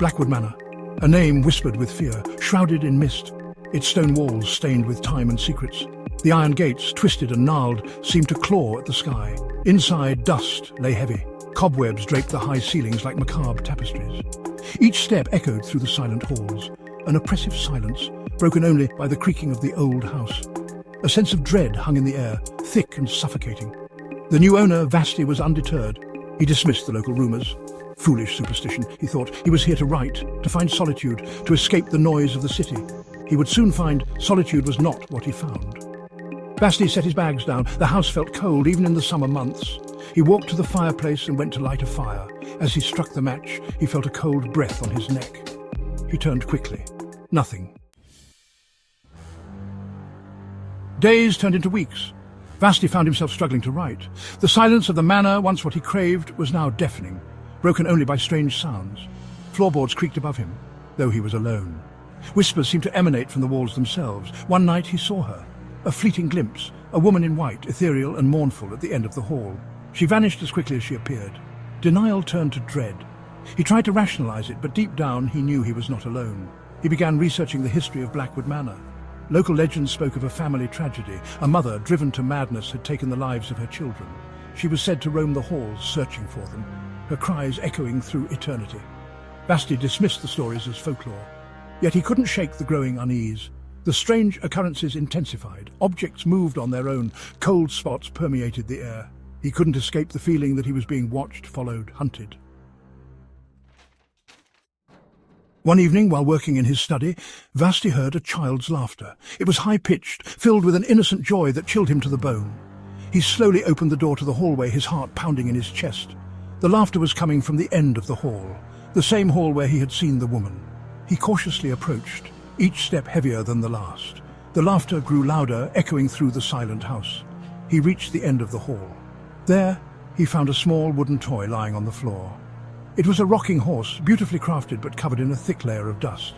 Blackwood Manor, a name whispered with fear, shrouded in mist, its stone walls stained with time and secrets. The iron gates, twisted and gnarled, seemed to claw at the sky. Inside, dust lay heavy. Cobwebs draped the high ceilings like macabre tapestries. Each step echoed through the silent halls, an oppressive silence, broken only by the creaking of the old house. A sense of dread hung in the air, thick and suffocating. The new owner, Vasty, was undeterred. He dismissed the local rumours. Foolish superstition, he thought. He was here to write, to find solitude, to escape the noise of the city. He would soon find solitude was not what he found. Vasty set his bags down. The house felt cold, even in the summer months. He walked to the fireplace and went to light a fire. As he struck the match, he felt a cold breath on his neck. He turned quickly. Nothing. Days turned into weeks. Vasty found himself struggling to write. The silence of the manor, once what he craved, was now deafening, broken only by strange sounds. Floorboards creaked above him, though he was alone. Whispers seemed to emanate from the walls themselves. One night he saw her, a fleeting glimpse, a woman in white, ethereal and mournful at the end of the hall. She vanished as quickly as she appeared. Denial turned to dread. He tried to rationalize it, but deep down he knew he was not alone. He began researching the history of Blackwood Manor. Local legends spoke of a family tragedy. A mother, driven to madness, had taken the lives of her children. She was said to roam the halls, searching for them, her cries echoing through eternity. Vasty dismissed the stories as folklore. Yet he couldn't shake the growing unease. The strange occurrences intensified. Objects moved on their own. Cold spots permeated the air. He couldn't escape the feeling that he was being watched, followed, hunted. One evening, while working in his study, Vasty heard a child's laughter. It was high-pitched, filled with an innocent joy that chilled him to the bone. He slowly opened the door to the hallway, his heart pounding in his chest. The laughter was coming from the end of the hall, the same hall where he had seen the woman. He cautiously approached, each step heavier than the last. The laughter grew louder, echoing through the silent house. He reached the end of the hall. There, he found a small wooden toy lying on the floor. It was a rocking horse, beautifully crafted but covered in a thick layer of dust.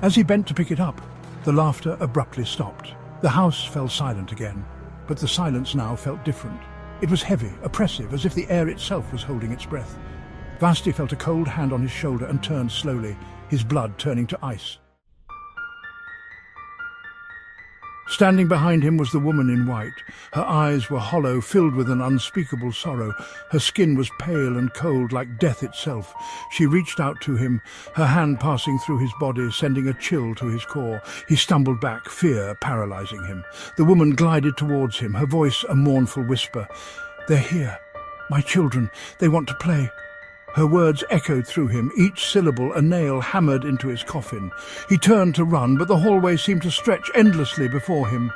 As he bent to pick it up, the laughter abruptly stopped. The house fell silent again, but the silence now felt different. It was heavy, oppressive, as if the air itself was holding its breath. Vasty felt a cold hand on his shoulder and turned slowly, his blood turning to ice. Standing behind him was the woman in white. Her eyes were hollow, filled with an unspeakable sorrow. Her skin was pale and cold, like death itself. She reached out to him, her hand passing through his body, sending a chill to his core. He stumbled back, fear paralyzing him. The woman glided towards him, her voice a mournful whisper. "They're here. My children. They want to play." Her words echoed through him, each syllable a nail hammered into his coffin. He turned to run, but the hallway seemed to stretch endlessly before him.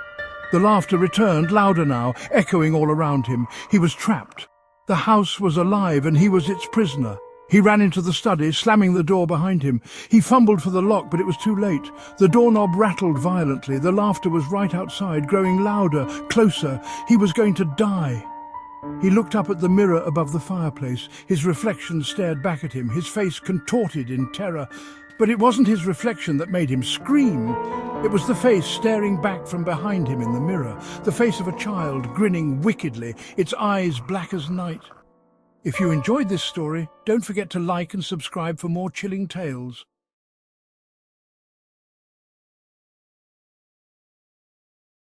The laughter returned, louder now, echoing all around him. He was trapped. The house was alive, and he was its prisoner. He ran into the study, slamming the door behind him. He fumbled for the lock, but it was too late. The doorknob rattled violently. The laughter was right outside, growing louder, closer. He was going to die. He looked up at the mirror above the fireplace. His reflection stared back at him, his face contorted in terror. But it wasn't his reflection that made him scream. It was the face staring back from behind him in the mirror, the face of a child grinning wickedly, its eyes black as night. If you enjoyed this story, don't forget to like and subscribe for more chilling tales.